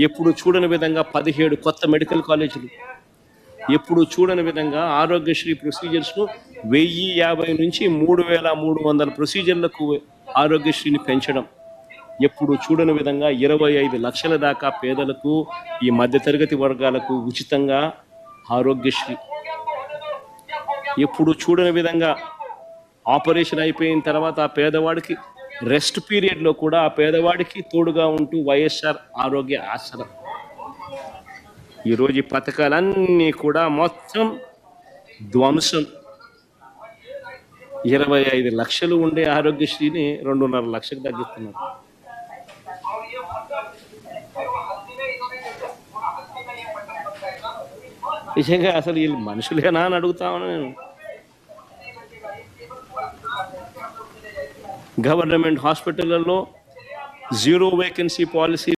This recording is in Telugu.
ఎప్పుడు చూడని విధంగా 17 కొత్త మెడికల్ కాలేజీలు, ఎప్పుడు చూడని విధంగా ఆరోగ్యశ్రీ ప్రొసీజర్స్ను 1050 నుంచి 3300 ప్రొసీజర్లకు ఆరోగ్యశ్రీని పెంచడం, ఎప్పుడు చూడని విధంగా 25 లక్షల దాకా పేదలకు, ఈ మధ్యతరగతి వర్గాలకు ఉచితంగా ఆరోగ్యశ్రీ, ఎప్పుడు చూడని విధంగా ఆపరేషన్ అయిపోయిన తర్వాత ఆ పేదవాడికి రెస్ట్ పీరియడ్లో కూడా ఆ పేదవాడికి తోడుగా ఉంటూ వైఎస్ఆర్ ఆరోగ్య ఆసరా. ఈరోజు ఈ పథకాలన్నీ కూడా మొత్తం ధ్వంసం. 25 లక్షలు ఉండే ఆరోగ్యశ్రీని 2.5 లక్షలకు తగ్గిస్తున్నారు. నిజంగా అసలు వీళ్ళు మనుషులేనా అని అడుగుతామని నేను. Government హాస్పిటళ్లలో 0 vacancy policy